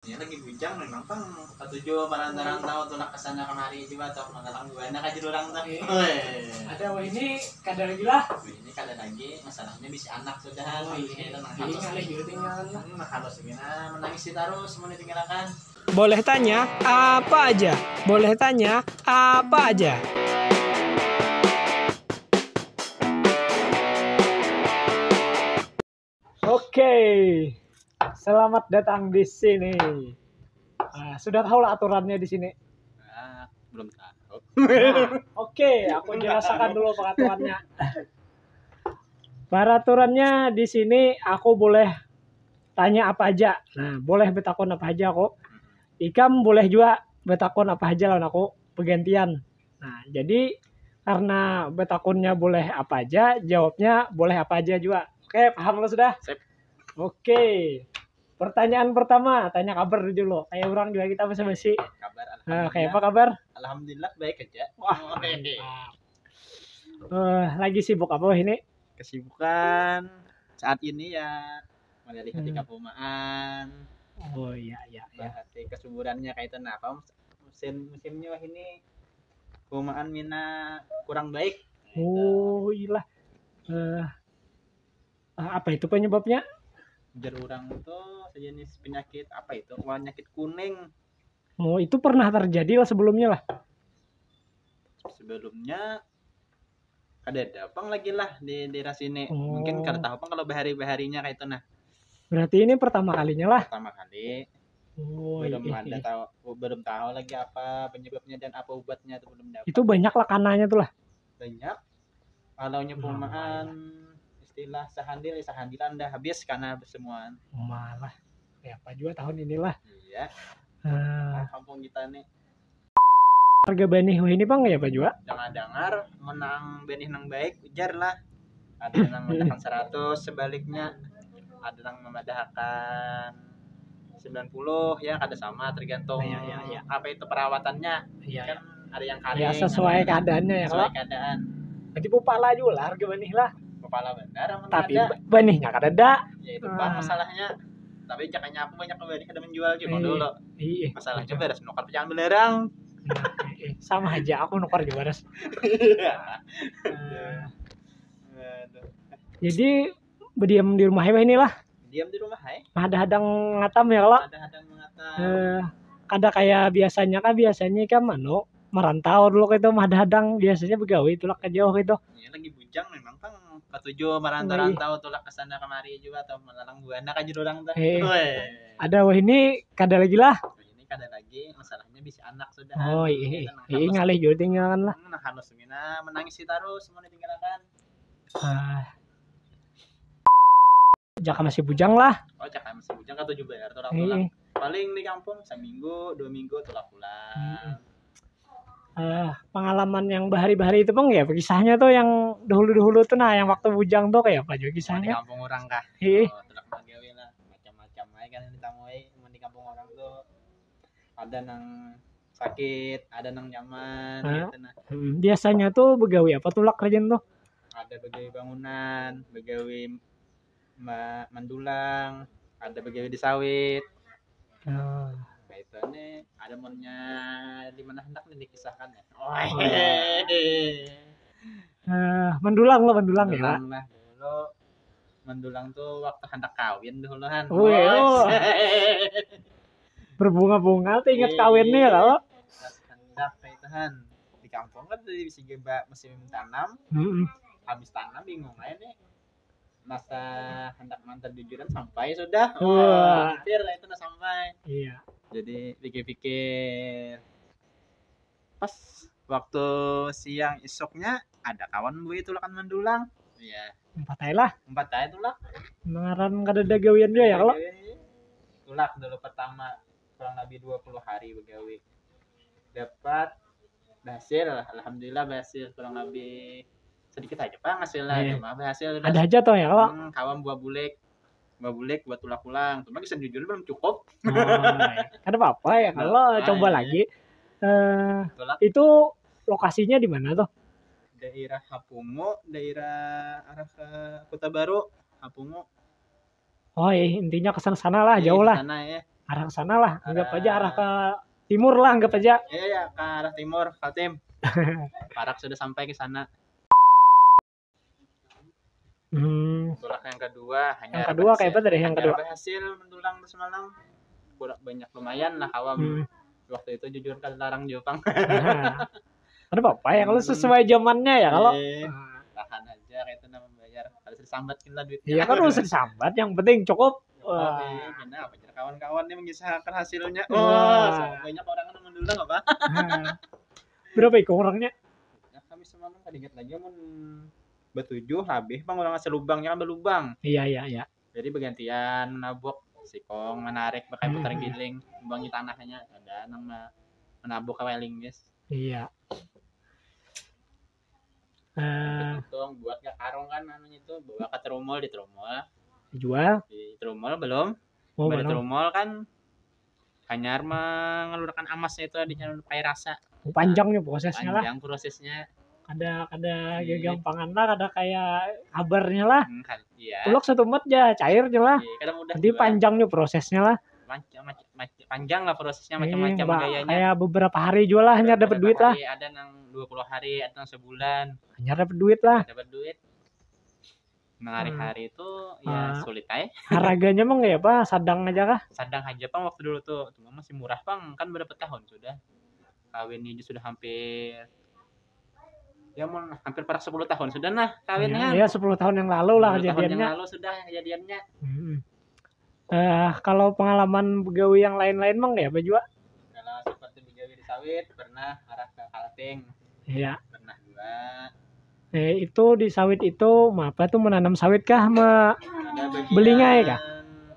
Ini lagi bujang memang pang katujuh parang-parang tahu tuh nak kesana kemari juga atau mengalang gimana kaji orang tuh. Ada wah ini kadar lagi lah. Ini kada lagi masalahnya bisa anak sudah. Ini ngalih gitu tinggal lah. Harus gimana menangis terus mau ditinggalkan. Boleh tanya apa aja? Boleh tanya apa aja? Oke, selamat datang di sini. Sudah tahu lah aturannya di sini. Belum tahu. Oke, aku jelaskan dulu peraturannya. Peraturannya di sini aku boleh tanya apa aja. Nah, boleh betakon apa aja kok. Ikam boleh juga betakon apa aja lawan aku pergantian. Nah, jadi karena betakonnya boleh apa aja, jawabnya boleh apa aja juga. Oke, paham lo sudah? Sip. Oke. Pertanyaan pertama, tanya kabar dulu. Kayak orang juga kita basa-basi. Kabar Kayak apa kabar? Alhamdulillah baik aja. Wah, lagi sibuk apa ini? Kesibukan saat ini ya melihat ketika perumahan. Oh iya. Hati kesuburannya kayak itu apa musimnya wah ini perumahan mina kurang baik. Oh iya. Apa itu penyebabnya? Jar orang tuh sejenis penyakit apa itu? Penyakit kuning. Oh, itu pernah terjadi lah sebelumnya lah. Sebelumnya ada dapang lagi lah di daerah sini. Oh. Mungkin kada tahu kalau bahari-baharinya kayak itu nah. Berarti ini pertama kalinya lah. Pertama kali. Oh, belum tahu lagi apa penyebabnya dan apa obatnya itu belum dapat. Itu banyak lah kanannya tuh lah. Banyak. Kalau perumahan istilah sahandilan dah habis karena semua. Malah ya apa juga tahun inilah. Iya. Kampung kita nih. Harga benih ini bang ya Pak juga? Dengar menang benih nang baik ujar lah. Ada yang memadakan 100 sebaliknya. Ada yang memadahkan 90 ya kada sama tergantung ya. apa itu perawatannya. Iya. Kan ada yang kering. Ya sesuai keadaannya ya sesuai kalau. Keadaan. Nanti pupala juga lah harga benih lah. Kepala benar tapi ada. Benihnya kada ada. Ya itu Pak masalahnya. Tapi jakanya aku banyak benih ada menjual juga dulu. Iya. Masalahnya beres nukar jangan belerang. Sama aja aku nukar juga beres. Jadi berdiam di rumah inilah. Diam di rumah Ada hadang ngatam ya kalau. Ada hadang mengatam. Kada kayak biasanya kan merantau dulu gitu mah hadang biasanya begawi tulak ke jauh gitu. Ya lagi bujang memang kan ketujuh merantau tulak ke sana kemari juga atau melalang buana ka jurang teh. Ada wah ini kada lagi lah. Ini kada lagi masalahnya bisa anak sudah. Oh iya. Ngalih juga tinggalan lah. Nah halus mina menangis terus mau ditinggalkan. Jaka masih bujang lah. Oh jaka masih bujang ka 7 bayar tulak-tulak. Paling di kampung seminggu 2 minggu tulak pulang. Pengalaman yang bahari-bahari itu bang ya kisahnya tuh yang dahulu tuh nah yang waktu bujang tuh kayak apa juga kisahnya? Di kampung orang kah? Tulak magawe lah macam-macam aja kan ditamoi di kampung orang tuh ada nang sakit, ada nang nyaman gitu nah. Biasanya tuh begawi apa tulak kerjaan tuh? Ada begawi bangunan, begawi mendulang, ada begawi di sawit. Itu nih ada monnya di mana hendak nih dikisahkan ya. Mendulang ya. Lah dulu mendulang tuh waktu hendak kawin duluan. Berbunga-bunga tuh inget kawinnya ya kalau. Hendak kaitahan di kampung kan tadi bisa geba musim tanam. Habis tanam bingung aja nih. Masa hendak mantan jujuran sampai sudah. Hampir lah itu udah sampai. Iya. Jadi pikir-pikir pas waktu siang esoknya ada kawan gue itu kan mendulang. Iya. 4 tahun tulak. Mengaran kada ada gawian dia ya kalau. Tulak dulu pertama kurang lebih 20 hari begawi. Dapat berhasil, alhamdulillah berhasil kurang lebih sedikit aja Pak hasilnya cuma berhasil. Ada aja tuh ya kalau. Kawan buah bulek buat tulak ulang. Cuma bisa jujur belum cukup. Ada apa-apa ya kalau coba lagi. Itu lokasinya di mana tuh? Daerah Hapungo, daerah arah ke Kota Baru, Hapungo. Oh iya, intinya ke sana lah, jauh lah. Sana ya. arah ke sana lah, anggap aja arah ke timur lah, anggap aja. Iya ya, ke arah timur, Kaltim. Parak sudah sampai ke sana. Tulak yang kedua, Yang kedua kayak apa tadi yang kedua? Berhasil mendulang semalam. Kurang banyak lumayan lah awam. Waktu itu jujur kan larang Jepang. Ada apa ya kalau sesuai zamannya ya kalau tahan aja kayak itu nama bayar. Harus disambatkin lah duitnya. Iya kan harus disambat, yang penting cukup. Kenapa kawan-kawan ini mengisahkan hasilnya. Banyak orang yang mendulang apa? Berapa itu orangnya? Ya, kami semalam tadi ingat lagi mun betujuh habis bang orang ngasih lubangnya kan berlubang. Iya. Jadi bergantian menabuk sikong menarik pakai putar giling bangi tanahnya ada nang menabuk kaweling guys. Iya. Hitung buat gak karung kan namanya itu bawa ke tromol di Dijual di tromol belum di belum. tromol kan hanya mengeluarkan amasnya itu di pakai rasa Panjangnya prosesnya lah. panjang prosesnya Ada gampangan lah, ada kayak kabarnya lah. Iya. Tulok satu mat aja cairnya lah. Iya, mudah jadi juga. Panjangnya prosesnya lah. Panjang lah prosesnya macam-macam gayanya. Kayak beberapa hari jual lah hanya dapat duit lah. Ada yang 20 hari, ada yang sebulan. Hanya dapat duit lah. Dapat duit. Nah, hari-hari itu ya sulit aja. Harganya emang ya apa? Sadang aja kah? Sadang aja Bang waktu dulu tuh. Cuma masih murah Bang, kan berapa tahun sudah. Kawin ini sudah hampir hampir 10 tahun sudah nah kawinnya. Iya 10 tahun yang lalu lah kejadiannya. 10 tahun yang lalu sudah kejadiannya. Kalau pengalaman begawi yang lain-lain Bang ya apa juga? Kalau seperti begawi di sawit pernah arah ke Kaltim. Iya. Pernah juga. Itu di sawit itu apa tuh menanam sawit kah belingai kah?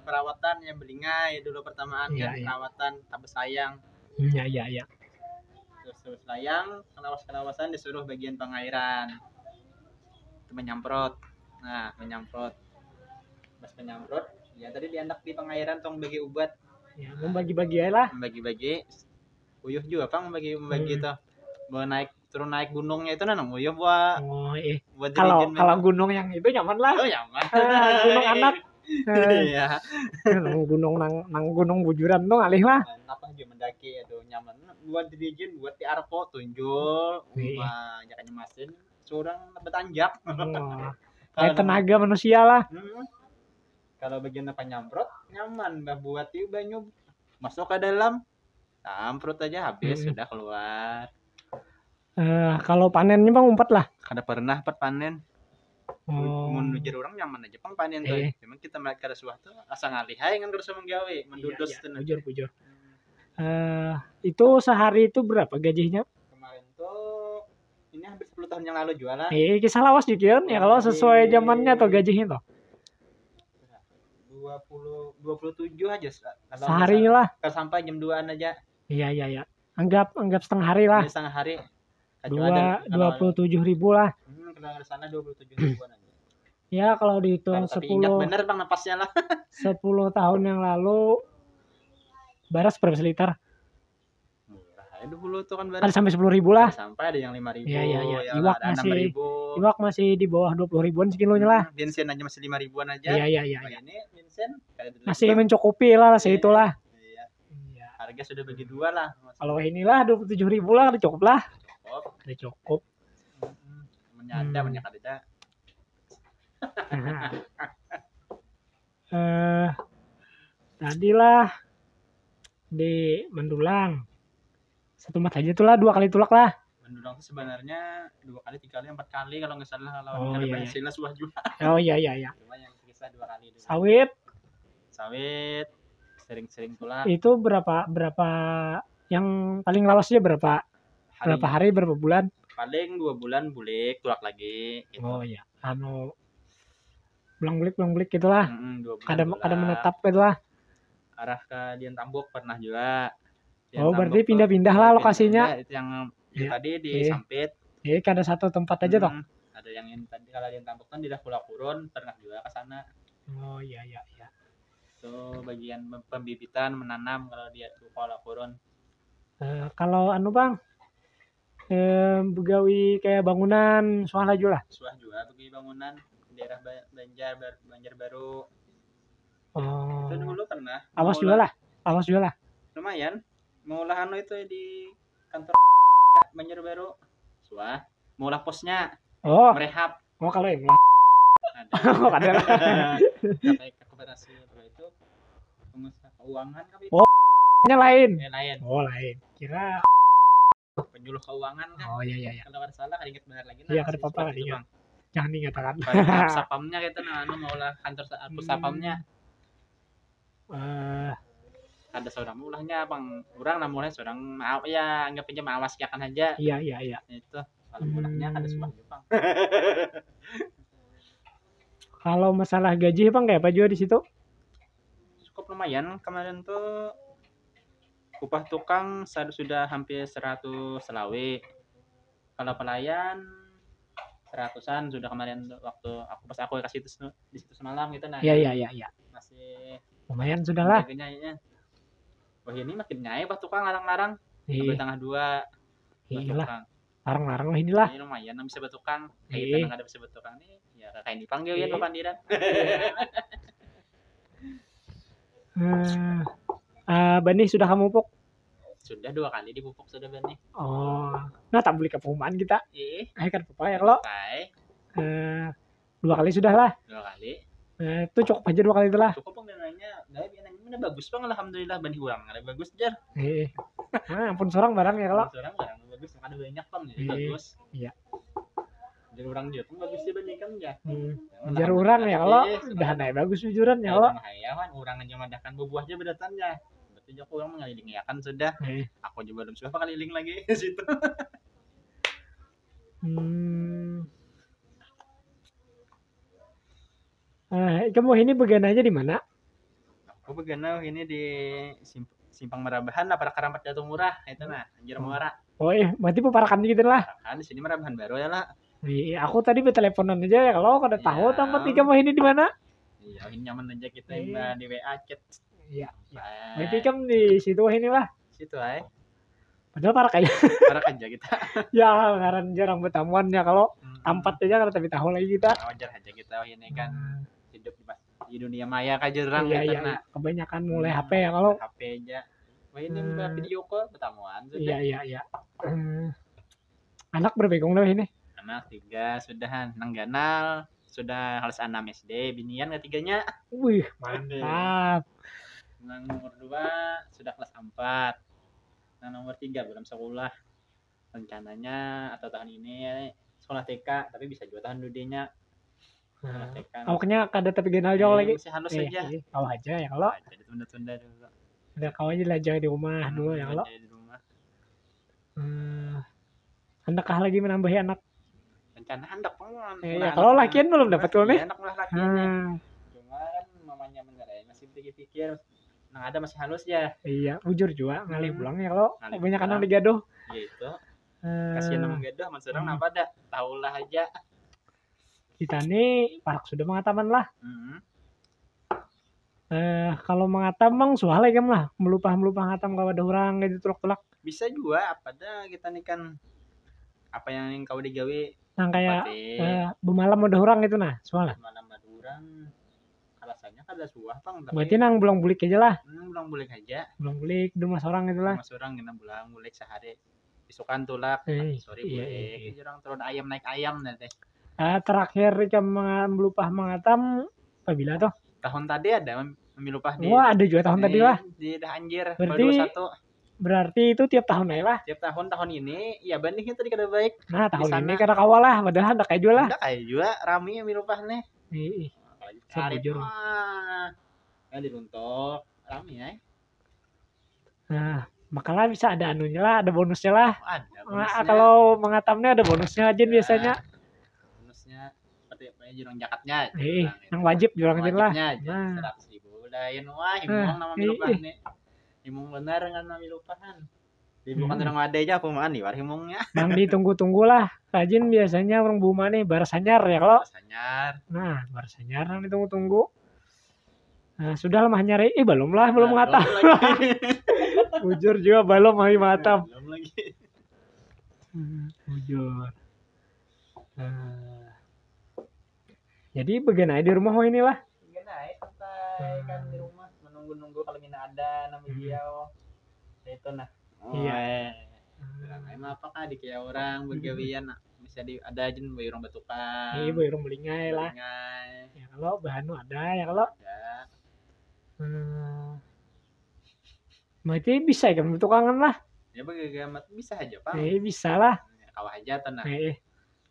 Perawatan yang belingai dulu pertamaan kan perawatan tabes sayang. Iya. Terus layang kelawasan disuruh bagian pengairan itu menyemprot pas menyemprot ya tadi diandak di pengairan tong bagi ubat ya membagi-bagi lah membagi uyuh juga Bang membagi itu mau turun naik gunungnya itu nanang uyuh buat kalau gunung yang itu nyaman lah nyaman gunung anak iya gunung nang gunung bujuran tuh alih lah apa aja mendaki itu nyaman buat dirijin buat di arpo tunjul jangan masin seorang betanjak kayak tenaga manusia lah kalau bagian apa nyamprot nyaman buat itu banyu masuk ke dalam samprot aja habis sudah keluar. Kalau panennya Bang umpat lah kada pernah panen. Menuju orang nyaman aja Bang panen tuh. Memang kita mereka ada suatu asa ngalih aja kan terus menggawe mendudos bujur. Itu sehari itu berapa gajinya? Kemarin tuh ini hampir 10 tahun yang lalu jualan. Kisah lawas juga ya kalau sesuai zamannya atau gajinya tuh. 27 aja sehari lah. Sampai jam 2-an aja. Iya. Anggap setengah hari lah. Setengah hari. 27.000 lah. Kalau ke sana 27.000 aja. Ya kalau dihitung 10 bener Bang napasnya lah. 10 tahun yang lalu baras berapa liter? Murah aja dulu tuh kan baras. Ada sampai 10.000 lah. Sampai ada yang 5.000. Iya. Iwak masih di bawah 20.000-an sekilonya lah. Bensin aja masih 5.000-an aja. Iya. Ini bensin masih mencukupi lah seitulah. Iya. Harga sudah bagi dua lah. Kalau inilah 27.000 lah udah cukup lah. Udah cukup. Menyada banyak ada. Tadilah di mendulang 1 mat aja tuh lah 2 kali tulak lah. Mendulang tuh sebenarnya 2 kali 3 kali 4 kali kalau nggak salah kalau berhasilnya suah juga. Iya. Cuma yang kisah 2 kali dulu. Sawit sering tulak. Itu berapa yang paling lawasnya berapa hari berapa bulan? Paling 2 bulan bulik tulak lagi gitu. Iya. Bulang-bulik gitulah. Ada menetap gitulah. Arah ke Dian Tambuk pernah juga. Berarti pindah-pindah lah lokasinya. Itu yang tadi di Sampit. Ada satu tempat aja toh. Ada yang tadi kalau Dian Tambuk kan di Pulau Kurun pernah juga ke sana. Iya. Itu bagian pembibitan menanam kalau dia Pulau Kurun. Kalau Bang begawi kayak bangunan suah juga begawi bangunan daerah Banjar Baru. Itu dulu pernah awas juga lah Awas juga lah. Lumayan. Mau lah anu itu di kantor Banjarbaru. Suah. Mau lah posnya Oh, merehab. kalau yang Ada. oh, ada lah. Sampai ke koperasi itu pengusaha keuangan kami. Oh, nya lain. Lain. Oh, lain. Kira Penyuluh keuangan kan. oh iya. Kalau ada salah kan ingat benar lagi. Iya, kan apa-apa kan ingat. Jangan diingatkan. Pada sapamnya gitu nah anu mau lah kantor sapamnya. Ada seorang mulahnya bang orang namanya seorang maaf ya anggap aja mawas ya kan aja. Iya. Itu kalau mulahnya ada sebuah Jepang. Kalau masalah gaji bang kayak apa juga di situ? Cukup lumayan kemarin tuh upah tukang sudah hampir 100 selawe. Kalau pelayan 100-an sudah kemarin waktu aku kasih itu di situ semalam gitu nah. Iya. Masih lumayan sudah lah. Ya. Wah ini makin nyai bah tukang larang-larang. Sampai tengah 2. Iya. Larang-larang lah inilah. Ini lumayan bisa bertukang. Kayak kita nggak ada bisa bertukang nih. Ya kayak dipanggil ya Pandiran. Bani sudah kamu pupuk? Sudah 2 kali dipupuk sudah Bani. Oh, nah tak beli kepumaan kita. Kan apa ya kalau? 2 kali sudah lah. 2 kali. Itu cukup aja 2 kali itu lah. Cukup pengenannya, udah bagus bang alhamdulillah Bani kurang ada bagus jar. Ampun seorang barang ya kalau. Seorang barang bagus, ada banyak bang jadi bagus. Iya. Jadi orang dia pun bagus sih Bani kan ya. Jar orang ya kalau udah naik bagus jujuran ya kalau. Ya kan orang aja madahkan buah aja bedatannya. Berarti aku orang mengeliling ya kan sudah. Aku juga belum sudah keliling lagi di situ. Kamu ini begananya di mana? Aku begana ini di Simpang Merabahan lah para Keramat Jatuh Murah itu nah Anjir Muara. Oh berarti peparakan gitu lah. Kan di sini Merabahan baru ya lah. Aku tadi berteleponan aja ya kalau kada tahu tempat kamu ini di mana? Iya, ini nyaman aja kita di WA chat. Iya. Berarti kamu di situ ini lah. Situ ay. Padahal parak aja kita. Ya, ngaran jarang bertamuan ya kalau tempat aja kada tapi tahu lagi kita. Wajar aja kita ini kan hidup di dunia maya aja orang gitu nah. Kebanyakan mulai HP ya kalau HP aja. Wah ini video call bertamuan sudah. Iya. Anak berbegung loh ini. Anak 3 sudah nangganal, sudah kelas 6 SD, binian ketiganya. Wih, mantap. Yang nomor 2 sudah kelas 4. Yang nomor 3 belum sekolah. Rencananya atau tahun ini sekolah TK, tapi bisa juga tahun dudenya. Awaknya kada tapi kenal jauh lagi. Masih halus aja. Kau aja ya kalau. Tunda-tunda dulu. Udah kau aja lajang di rumah dulu ya kalau. Hendakkah lagi menambahi anak? Rencana hendak pengen. Ya kalau lakian belum dapat kalau nih. Enak lah lakian. Cuma kan mamanya bener ya masih pikir-pikir. Nah ada masih halus ya. Iya, bujur juga ngalih pulang ya kalau banyak anak digaduh. Iya itu. Kasihan nama gaduh mas orang apa dah. Tahulah aja. Kita nih parak sudah mengataman lah. Kalau mengatam bang soalnya kan lah melupah ngatam kalau ada orang gitu tulak-tulak. Bisa juga apa dah kita nih kan apa yang kau digawe yang kayak bemalam ada orang itu nah soalnya. Bemalam ada orang alasannya kada suah bang. Berarti nang bulang bulik aja lah. Bulang bulik aja. Bulang bulik di rumah seorang itu lah. Rumah seorang kita bulang bulik sehari. Isukan tulak. Sorry bulik. Orang turun ayam naik ayam nanti. Terakhir kamu melupah mengatam apabila tuh? Tahun tadi ada memilupah di. Wah ada juga tahun tadi lah. Di Anjir. Berarti itu tiap tahun ya lah. Tiap tahun ini ya bandingnya tadi kada baik. Nah tahun ini kada kawal lah, padahal ada kayak jual lah. Ada kayak juga rame memilupah nih. Saya jujur. Ya diruntuk rame ya. Nah makanya bisa ada anunya lah, ada bonusnya lah. Ada bonusnya. Kalau mengatamnya ada bonusnya aja biasanya. Seperti jurang jakatnya yang wajib jurang itu lah. Nah 100.000 udah ya wah himung nama milupah nih himung benar dengan nama milupahan bukan orang wadah aja pemaan nih war himungnya yang ditunggu-tunggu lah rajin biasanya orang buma nih barasanyar ya kalau barasanyar yang ditunggu-tunggu sudah lah mah nyari belum ngatam bujur juga belum matam lagi bujur jadi bagaimana di rumah inilah. Santai kan di rumah menunggu nunggu kalau mina ada nama beliau. Itu nah. Iya. Emang apakah di kayak orang begawian bisa ada aja bayi orang batukan. Iya, bayi orang belingai lah. Ya kalau bahanu ada ya kalau. Ada. Berarti bisa kan batukangan lah. Ya bagaimana bisa aja Pak. Bisa lah. Kawah aja tenang.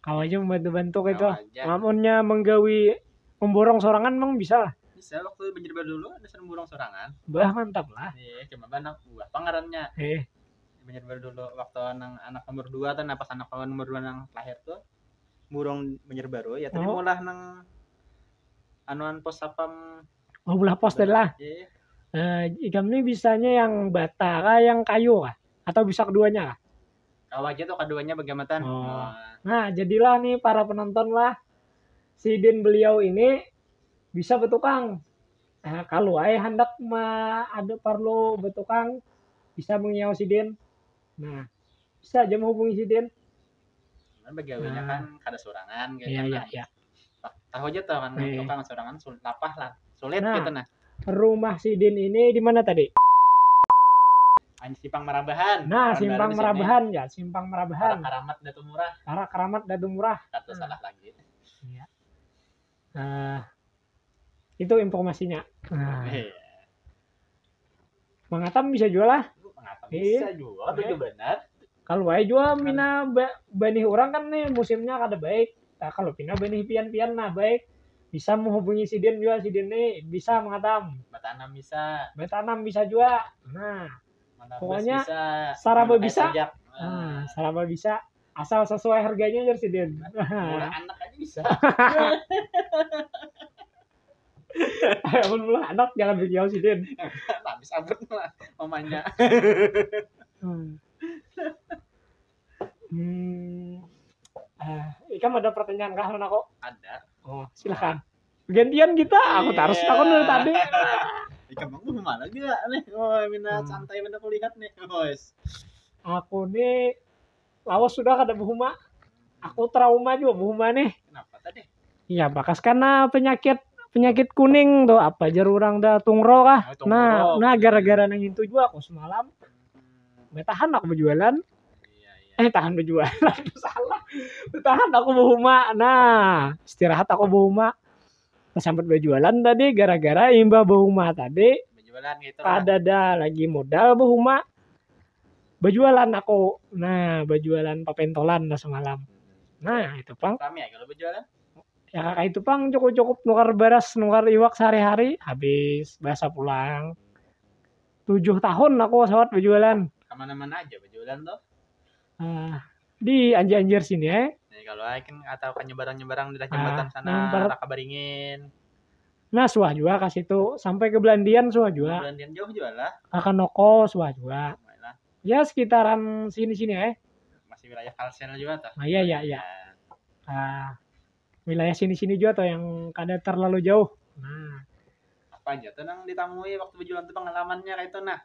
Kau aja membantu-bantu itu. Namunnya menggawi memborong sorangan emang bisa lah. Bisa waktu banjir dulu ada sering borong sorangan. Bah mantap lah. Cuma banyak buah pangarannya. Banjir dulu waktu anak nomor 2 tuh pas anak nomor 2 nang lahir tuh burung banjir baru ya tadi mulah nang anuan pos sapam belah pos lah. Ikam ini bisanya yang bata kah yang kayu kah? Atau bisa keduanya kah? Kalau aja tuh keduanya bagaimana? Nah jadilah nih para penonton lah sidin beliau ini bisa betukang. Nah, kalau ayah hendak ada perlu betukang bisa mengiau sidin. Nah, bisa aja menghubungi sidin. Begawinya kan kada sorangan gitu. Iya. Tahu aja tuh kan tukang sorangan lapah lah. Sulit gitu nah. Rumah sidin ini di mana tadi? Simpang Marabahan. Nah, Simpang Marabahan ya, Simpang Marabahan. Karamat Datu Murah. Karamat Datu Murah. Kata salah lagi. Iya. Itu informasinya. Mangatam bisa jual lah. Mangatam bisa jual, itu benar. Kalau baik jual mina benih orang kan nih musimnya kada baik. Nah, kalau pina benih pian-pian nah baik. Bisa menghubungi sidin juga, sidin nih bisa Mangatam. Betanam bisa juga. Nah, pokoknya saraba bisa. Saraba bisa. Asal sesuai harganya aja sidin. Murah anak aja bisa. Mula anak jangan beliau sidin. Habis abut lah mamanya. Ikam ada pertanyaan kah Lona kok? Ada. Oh, silakan. Gantian kita, aku taruh takon dari tadi. Ikam mau mana juga nih? Mina santai benda kulihat nih, guys. Aku nih lawas sudah kada buhuma. Aku trauma juga buhuma nih. Kenapa tadi? Iya, bakas karena penyakit kuning tuh apa jar orang dah tungro kah. Nah gara-gara nang itu juga aku semalam bertahan aku berjualan. Tahan berjualan salah. Bertahan aku buhuma. Nah, istirahat aku buhuma. Sampai berjualan tadi gara-gara imbah buhuma tadi. Berjualan gitu. Ada lagi modal buhuma. Berjualan aku. Nah, berjualan papentolan lah semalam. Nah, itu Pang. Rame ya kalau berjualan? Ya kakak itu Pang cukup nukar beras, nukar iwak sehari-hari. Habis bahasa pulang. 7 tahun aku sawat berjualan. Kemana-mana aja berjualan tuh? Di Anjir sini ya. Nih kalau kan atau kan nyebarang di jembatan sana Raka Baringin. Nah, suah juga kasih itu sampai ke Belandian suah juga. Belandian jauh juga lah. Kakak Noko suah juga. Ya sekitaran sini-sini ya. Masih wilayah Kalsel juga tuh. Iya. Wilayah sini-sini juga tuh yang kada terlalu jauh. Nah, apa aja tuh nang ditamui waktu berjualan tuh pengalamannya kayak itu nah.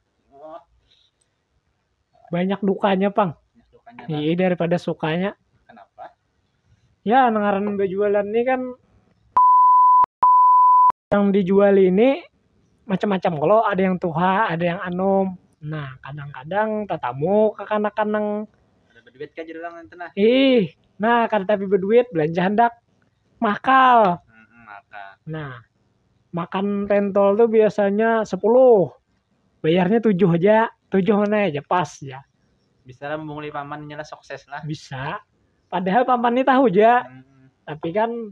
Banyak dukanya Pang. Iya daripada sukanya. Kenapa? Ya ngaran berjualan ini kan yang dijual ini macam-macam. Kalau ada yang tuha, ada yang anom. Nah kadang-kadang tatamu kekanak-kanang. Ada berduit kan jadi orang itu nah. Nah kada tapi berduit belanja hendak makal. Nah makan pentol tuh biasanya 10. Bayarnya 7 aja. 7 mana aja pas ya. Bisa lah membungli paman nyala sukses lah. Bisa. Padahal paman ini tahu aja. Tapi kan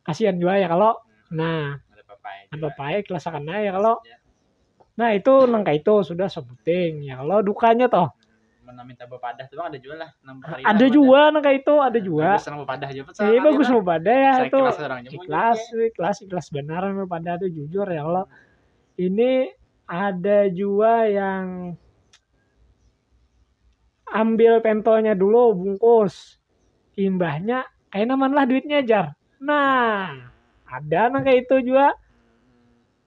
kasihan juga ya kalau ada papai kelas akan ya kalau. Nah itu nangka itu sudah sebuting ya kalau dukanya toh. Minta bepadah tuh ada juga lah. Ada juga nangka itu ada juga. Bagus bepadah aja. Bagus bepadah ya itu. Ikhlas benar bepadah itu jujur ya kalau. Ini ada juga yang ambil pentolnya dulu bungkus. Imbahnya kayak naman lah duitnya jar. Nah, ada kayak itu juga.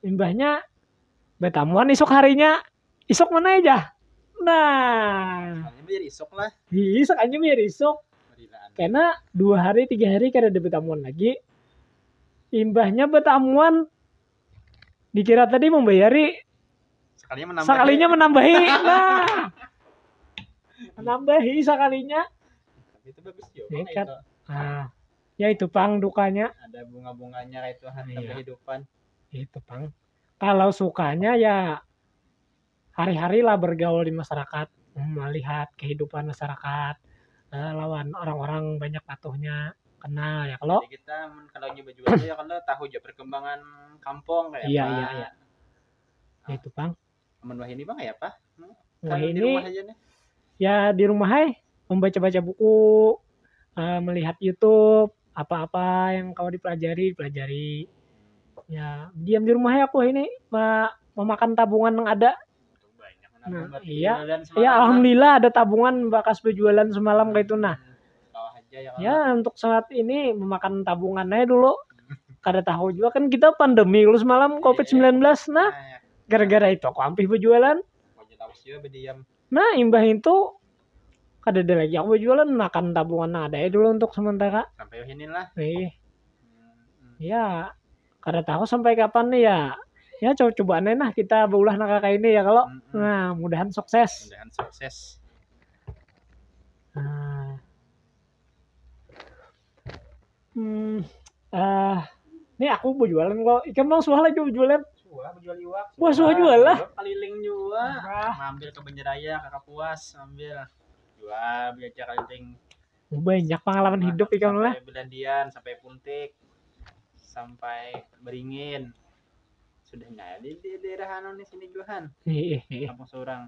Imbahnya betamuan isok harinya. Isok mana aja? Nah, biar isok lah. Isok aja biar isok. Karena 2 hari 3 hari kada ada betamuan lagi. Imbahnya betamuan Dikira tadi membayari, sekalinya menambahi. Nah, menambahi sekalinya. Tapi itu bagus juga. Nekat. Itu. Nah, ya itu Pang dukanya. Ada bunga-bunganya itu harta Iya. kehidupan. Itu Pang. Kalau sukanya ya hari-hari lah bergaul di masyarakat, melihat kehidupan masyarakat, lawan orang-orang banyak patuhnya, kenal ya kalau. Jadi kita kalau nyoba jual ya kalau tahu aja perkembangan kampung kayak Iya, apa. iya. Itu Pang. Teman Wah ini Bang ya apa? Wah Di ini rumah aja nih. ya di rumah membaca-baca buku, melihat YouTube, apa-apa yang kau dipelajari. Ya, diam di rumah aku ini memakan tabungan yang ada. Nah, iya. Ya alhamdulillah ada tabungan bekas berjualan semalam kayak itu nah. Ya untuk saat ini memakan tabungan aja dulu. Kada tahu juga kan kita pandemi dulu semalam COVID-19 nah. Gara-gara itu aku hampir berjualan. Nah, imbah itu kada ada lagi aku berjualan, makan tabungan ada ya dulu untuk sementara. Sampai inilah. Ya, kada tahu sampai kapan nih ya. Ya coba-cobaan nah kita berulah kayak ini ya kalau. Nah, mudahan sukses. Nah. Ini aku berjualan kok. Ikan mau suah lagi berjualan. Berjual iwak. Wah, suah jual lah. Keliling juga. Ngambil ke Banjaraya, ke Kapuas, ambil. Jual, belajar keliling. Banyak pengalaman hidup ikan lah. Sampai Belandian, sampai Puntik, sampai Beringin. Sudah nggak di daerah nih sini jualan. Kampung Sorang.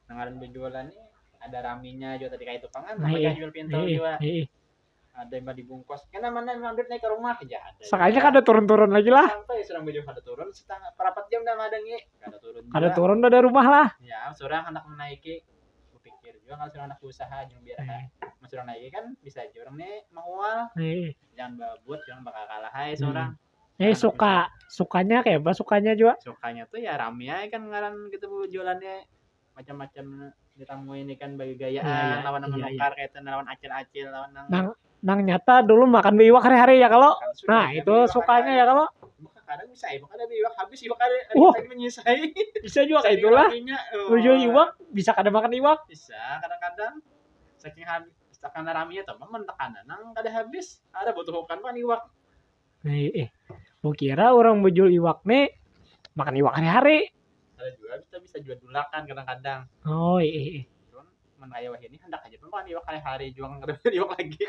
Nangaran berjualan nih ada raminya juga tadi kayak itu pangan, namanya jual pintu juga. Ada yang dibungkus. Kan mana mampir naik ke rumah aja ada. Sekalinya kada turun-turun lagi lah. Sampai Sorang baju kada turun setengah perapat jam dah madangi. Kada turun. Kada turun dari rumah lah. Ya, Sorang anak menaiki. Kupikir juga kalau Sorang anak usaha jeung biar Mas Sorang naiki kan bisa aja orang nih maual. Jangan babut, jangan bakal kalah hai Sorang. Sukanya kayak apa sukanya juga? Sukanya tuh ya rame aja kan ngaran gitu jualannya macam-macam ditamu ini kan bagi gayaan lawan menukar kayak lawan acil-acil lawan nang nyata dulu makan biwak hari-hari ya kalau. Nah, itu sukanya ya kalau. Kadang bisa iwak ada biwak habis iwak ada lagi menyisai. Bisa juga kayak itulah. Berjual iwak bisa kada makan iwak. Bisa kadang-kadang saking habis karena raminya tuh mentekan nang kada habis ada butuhkan kan iwak. Mau kira orang berjual iwak nih makan iwak hari-hari. Ada juga kita bisa jual dulakan kadang-kadang. Oh Cuman menaya wah ini hendak aja pun kan iwak hari-hari juang iwak lagi.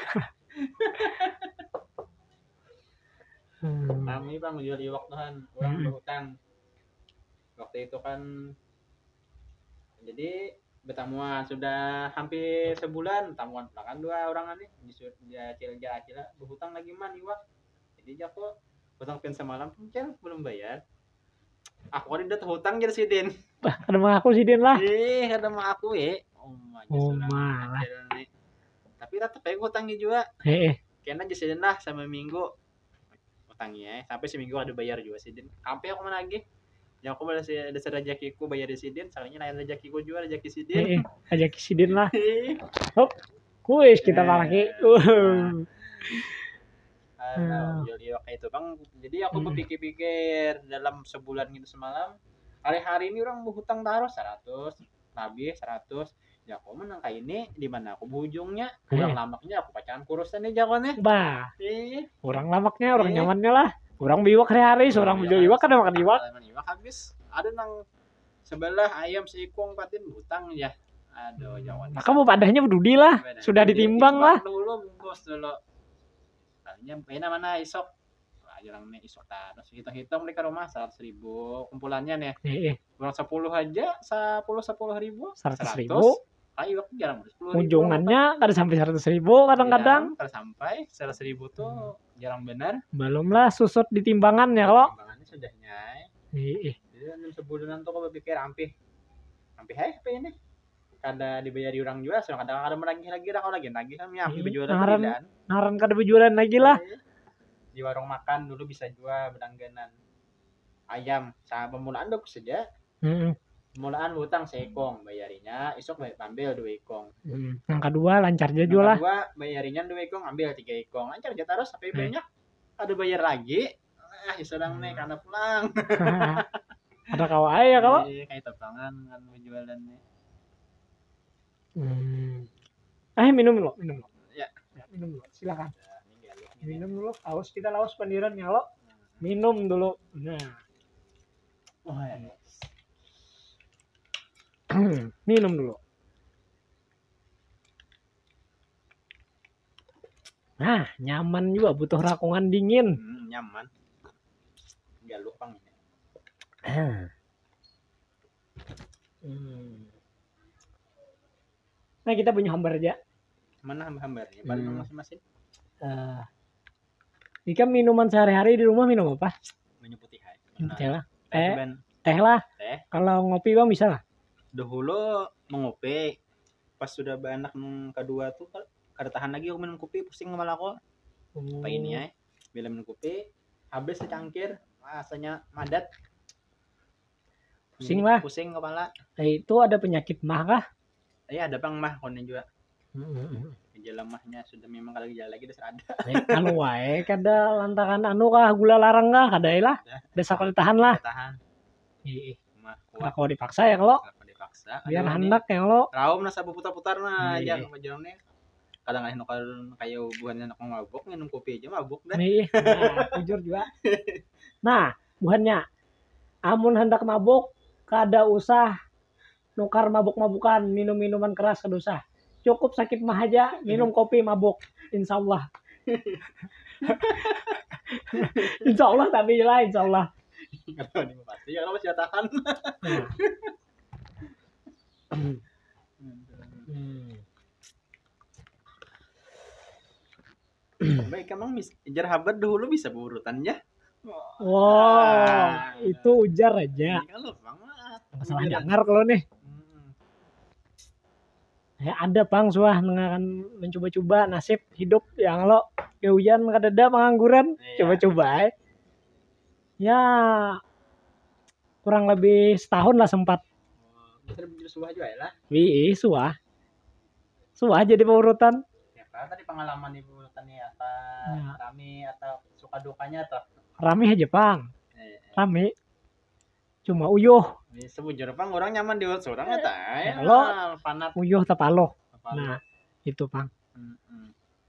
Kami Bang jual iwak tuhan orang berhutang. Waktu itu kan jadi bertamuan sudah hampir sebulan tamuan kan 2 orang nih dia acil berhutang lagi man iwak. Jadi aku hutang pin semalam pun belum bayar. Aku ada hutang jadi sidin. Kada mau aku sidin lah. Kada mau aku malah. Tapi tetap aja hutangnya juga. Kena aja sidin lah sama minggu. Hutangnya sampai seminggu ada bayar juga sidin. Sampai aku menagih. Yang aku balas ada rezekiku bayar di sidin, salahnya lain rezekiku juga rezeki sidin. Rezeki sidin lah. Hop. Kuis kita lagi. Jual iwak itu Bang. Jadi aku berpikir-pikir dalam sebulan gitu semalam. Hari-hari ini orang berhutang taruh 100, habis 100. Ya aku menang kayak ini di mana aku bujungnya. Orang lamaknya aku pacaran kurusan nih jagoannya. Bah. Orang lamaknya, orang nyamannya lah. Orang biwak hari-hari, seorang berjual iwak kada makan iwak. Iwak habis. Ada nang sebelah ayam seikung patin hutang ya. Aduh jagoan. Maka mau padahnya berdudi lah. Sudah ditimbang lah. Dulu bungkus dulu. Kayaknya mana isok jarang nih isok terus hitung-hitung di ke rumah 100.000 kumpulannya nih kurang 10 aja 10.000 100.000 iwak jarang 10.000 ujungannya kada sampai 100.000 kadang-kadang kada sampai 100.000 tuh jarang benar belum lah susut di timbangan ya kalau timbangannya sudah nyai jadi dalam sebulan tuh aku berpikir hampir apa ini kada dibayari orang juga soalnya kadang ada menagih lagi dah kalau lagi nagih kan nyapi berjualan naran kada berjualan lagi lah di warung makan dulu bisa jual bedangganan ayam sama pemulaan dok saja pemulaan hutang seekong bayarinya isok ambil 2 ekong yang kedua lancar aja jual lah kedua bayarinya 2 ekong ambil 3 ekong lancar aja terus sampai banyak ada bayar lagi ya sedang nih karena pulang. Ada kawa ya kalau? Iya, kayak tepangan kan jualan nih. Minum dulu. Ya. Ya, minum dulu. Silakan. Ya, Minum dulu. Haus kita lawas pandiran ya lo. Minum dulu. Nah. Wah, ya. Minum dulu. Nah, nyaman juga, butuh rakungan dingin. Nyaman. Enggak lupa ini. Nah, kita punya hambar aja. Mana hambarnya? Balik masing-masing. Jika minuman sehari-hari di rumah minum apa? Minum putih hai. Teh lah. Teh. Teh lah. Teh. Kalau ngopi bang bisa lah. Dahulu mengopi. Pas sudah anak kedua tuh kada tahan lagi aku minum kopi, pusing kepala aku. Apa ini ya? Bila minum kopi, habis secangkir, rasanya madat. Pusing lah. Pusing kepala. Itu ada penyakit mah kah? Iya, ada bang mah konen juga. Gejala mahnya sudah memang kalau gejala lagi udah ada. Anu wae kada lantaran anu kah gula larang kah kada lah. Desa kada tahan lah. Tahan. Iya. Mah kuat. Kalau dipaksa ya kalau. Dipaksa. Biar hendak ya lo. Raum nasa putar-putar nah aja majalane. Kadang anu kayak buahnya anak mabuk minum kopi aja mabuk dah. Iya. Nah, jujur juga. Nah, buahnya amun hendak mabuk kada usah nukar mabuk-mabukan, minum minuman keras kada usah. Cukup sakit mah aja, minum kopi mabuk. Insya Allah. Insya Allah tapi lah, insya Allah. Kalau ini pasti ya kalau masih tahan. Baik, emang ujar habar dulu bisa berurutannya. Wow, itu ujar aja. Kalau banget. Masalah dengar kalau nih. Ya ada pang suah akan mencoba-coba nasib hidup yang lo ke hujan kadada pengangguran. Coba-coba ya kurang lebih setahun lah sempat. Suah juga ya lah. Wih, suah jadi pengurutan. Ya, tadi pengalaman ibu urutannya apa rame atau suka dukanya atau rame aja pang. Rame. Cuma uyuh. Sebujur pang orang nyaman di seorang ya lo fanat uyuh tapalo. Nah itu pang.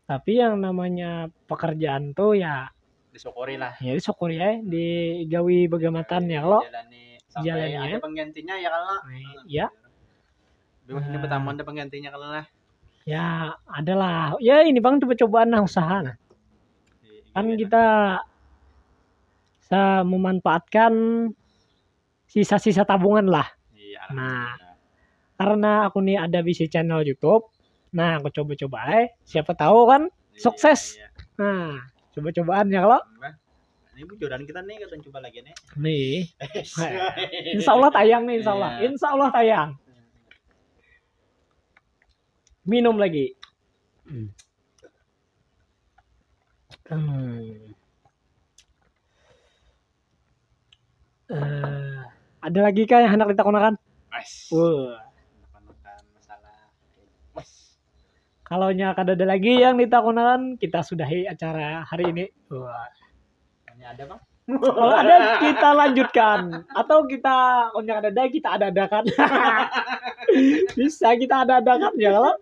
Tapi yang namanya pekerjaan tuh ya disyukuri lah. Ya disyukuri ya digawi bagamatan ya lo. Jalannya ada penggantinya ya kalau. Ya. Ini pertama ada penggantinya kalau lah. Ya adalah. Ya ini bang coba-cobaan lah usaha. Nah. Kan kita bisa memanfaatkan sisa-sisa tabungan lah. Iya, nah, karena aku nih ada bisnis channel YouTube. Nah, aku coba-coba siapa tahu kan sukses. Iya. Nah, coba-cobaan ya kalau. Ini bujuran kita nih kita coba lagi nih. Nih. Insya Allah tayang nih, insya Allah. Insya Allah tayang. Minum lagi. Ada lagi kah yang hendak ditakonakan? Masalah. Kalau kada ada lagi yang ditakonakan, kita sudahi acara hari ini. Ini ada bang? Kalau ada kita lanjutkan, atau kita kalau ada kita ada-adakan. Bisa kita ada-adakan ya kalau.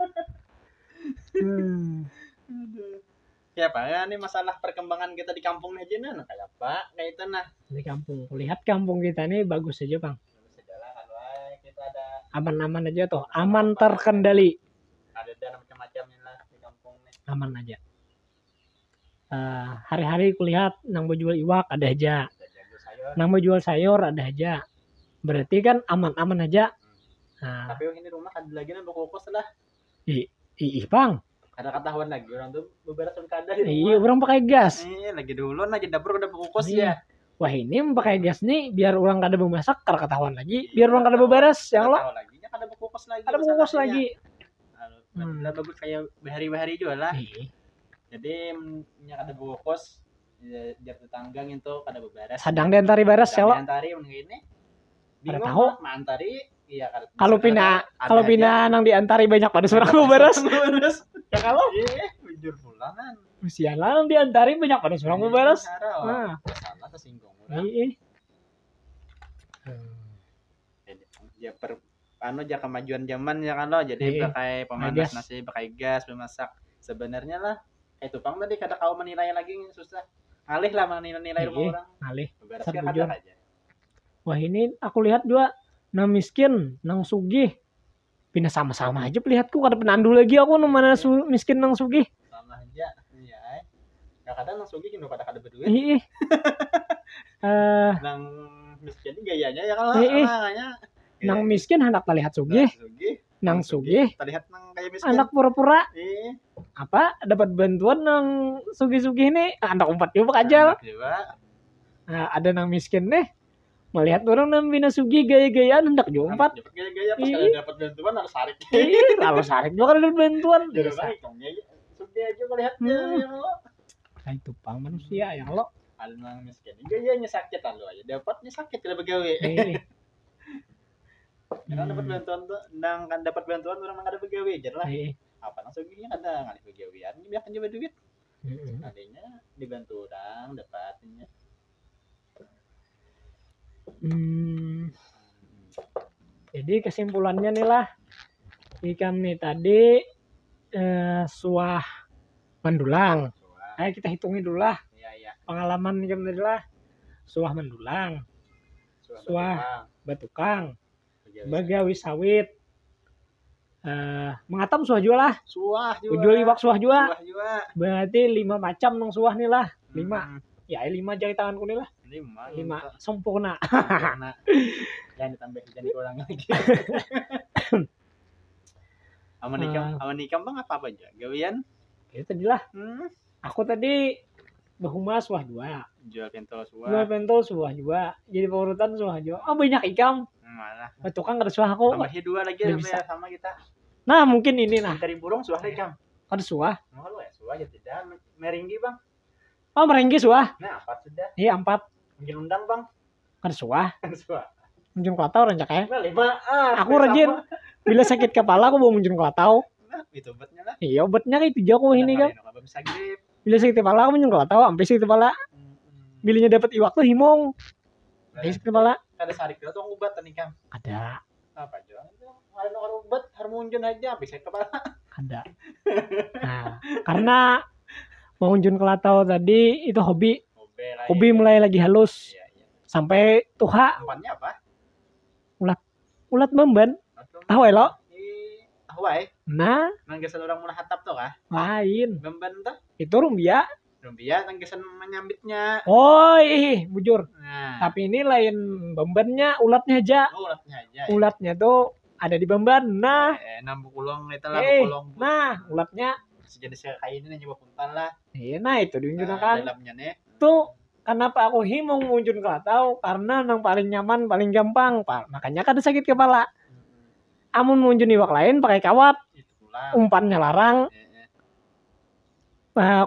Ya Pak, ya, ini masalah perkembangan kita di kampung aja nah kayak apa kayak itu nah di kampung. Lihat kampung kita ini bagus aja bang. Bagus aja lah kalau kita ada aman-aman aja tuh, aman terkendali. Ada macam-macam lah di kampung nih. Aman aja. Hari-hari kulihat nang mau jual iwak ada aja. Nang mau jual sayur ada aja. Berarti kan aman-aman aja. Nah, tapi ini rumah ada lagi nang berkokos lah. Bang. Ada ketahuan lagi orang tuh beberapa kada. Iya, orang pakai gas. Lagi dulu aja dapur udah berkokos ya. Wah, ini pakai gas nih biar orang kada memasak, kada ketahuan lagi. Biar orang kada beberes ya lo. Ada berkokos lagi. Ada berkokos lagi. Udah bagus kayak bahari-bahari juga lah. Jadi ada berkokos biar tetangga itu kada beberes. Sadang diantari beres ya lo. Diantari ini. Kada tahu. Mantari iya kada. Kalau pina nang diantari banyak pada surang beberes. Ya kalau jujur pulang kan usia lah diantari banyak pada surang beberes. Nah salah Iya. Ya ja kemajuan zaman ya kan lo, jadi pakai pemanas nasi, pakai gas memasak. Sebenarnya lah kayak tupang tadi kada kau menilai lagi susah. Alih lah menilai rumah orang. Alih. Beresnya kada aja. Wah ini aku lihat juga nang miskin, nang sugih. Pindah sama-sama aja pelihatku kada penandu lagi aku nang mana miskin nang sugih. Sama aja. Iya. Kadang nang sugih kino kada berduit. Iya. Nang miskin gayanya ya kalau makanya. Nang miskin hendak terlihat sugih. Nang sugih terlihat nang kayak miskin. Anak pura-pura. Apa dapat bantuan nang sugih-sugih nih anak umpat juga aja. Nah, ada nang miskin nih melihat orang nang bina sugih gaya-gayaan hendak jumpat. Gaya-gaya pas kalau dapat bantuan harus sarik. Kalau sarik juga dapat bantuan. Sugih aja melihatnya ya lo. Kayak tupang manusia ya lo. Ada nang miskin gayanya sakit lo aja. Dapatnya sakit tidak begawe. Karena dapat bantuan tuh, kan dapat bantuan orang nggak ada begawe aja lah. Apa nang sugihnya ada nggak begawean, ini biarkan coba duit. Adanya dibantu orang dapatnya. Jadi kesimpulannya nih lah, kami tadi suah mendulang. Ayo kita hitungin dulu lah. Pengalaman kami tadi lah, suah mendulang, suah batukang, bagawi sawit, mengatam suah jua lah. Ujul iwak suah jua. Berarti 5 macam nang suah nih lah. 5. Ya 5 jari tanganku nih lah. 5 sempurna. Jangan ditambah jangan dikurang lagi. Aman nikam bang apa aja? Gawian? Itu tadi lah. Aku tadi bahuma suah 2. Jual pentol suah juga. Jadi paurutan suah juga. Oh banyak ikam. Malah. Tukang ada suah aku. Tambah 2 lagi ya sama kita. Nah mungkin ini nah. Dari burung suah ikam. Ada suah. Mau lu ya suah ya tidak. Meringgi bang. Oh meringgi suah. Nah 4 sudah. Iya 4. Mungkin undang bang. Ada suah. Suah. Munjun kelatau rancak ya. 5. Aku rajin. Bila sakit kepala aku bawa munjun kelatau. Nah itu obatnya lah. Iya obatnya itu jago ini kan. Bisa grip. Bila sakit kepala aku munjun kelatau sampai sakit kepala. Bilanya dapat iwak tuh himong. Sakit kepala. Ada sarik tuh obat tadi kan. Ada. Apa aja? Ada obat harmunjun aja bisa kepala. Ada. Nah, karena mengunjun kelatau tadi itu hobi. Hobi mulai lagi halus. Iya. Sampai tuha. Namanya apa? Ulat memban. Tahu ya lo? Tahu ya. Nah, nanggesan orang mulai hatap tuh kah? Lain. Memban tuh? Itu rumbia. Nanggesan menyambitnya. Oh, bujur. Nah. Tapi ini lain membannya, ulatnya aja. Oh, ulatnya aja. Ulatnya tuh ada di memban. Nah, nambu kulong itu lah kulong. Nah, ulatnya sejenis kayak ini nyoba puntal lah. Nah itu diunjunkan. Dalamnya nih. Tuh kenapa aku himong munjun kelatau karena nang paling nyaman paling gampang pak. Makanya kada sakit kepala. Amun munjun iwak lain pakai kawat. Umpannya larang.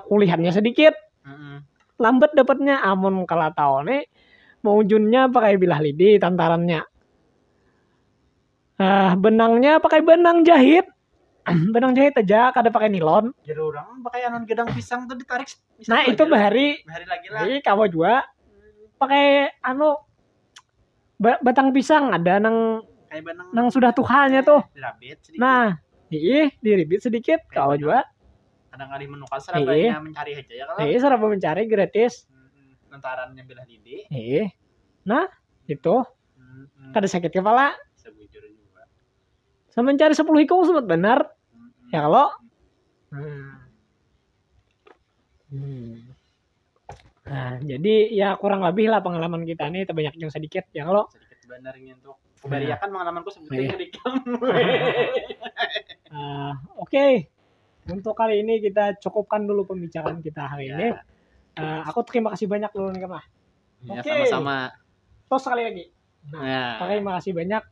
Kulihannya sedikit. Lambat dapatnya. Amun kelatau nih munjunnya pakai bilah lidi tantarannya. Benangnya pakai benang jahit. Benang jahit aja kada pakai nilon. Jadi orang pakai anon gedang pisang tuh ditarik. Nah itu bahari lagi lah. Jadi kamu juga pakai batang pisang ada nang sudah tuhalnya tuh. Dirabit sedikit. Nah diribit sedikit kau juga. Kadang-kadang menukar serabanya mencari aja ya kalau. Seraba mencari gratis. Nentarannya bilah lidi. Nah itu kada sakit kepala. Sama mencari 10 hikung sempat benar. Ya kalau Nah, jadi ya kurang lebih lah pengalaman kita nih terbanyak yang sedikit ya kalau sedikit benar nyentuh. Kebanyakan pengalamanku sebetulnya di kamu. Oke. Untuk kali ini kita cukupkan dulu pembicaraan kita hari ini. Aku terima kasih banyak loh nih Kak. Sama-sama. Terus sekali lagi. Terima kasih banyak.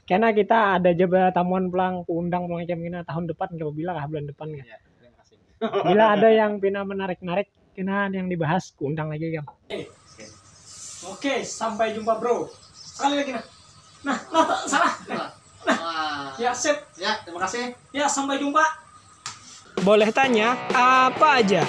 Karena kita ada juga tamuan pulang undang pulang jam ini tahun depan apabila bulan depan ya. Terima kasih. Bila ada yang pina menarik kena yang dibahas undang lagi kan. Oke, sampai jumpa bro. Sekali lagi nah salah. Ya sip. Ya, terima kasih. Ya sampai jumpa. Boleh tanya apa aja?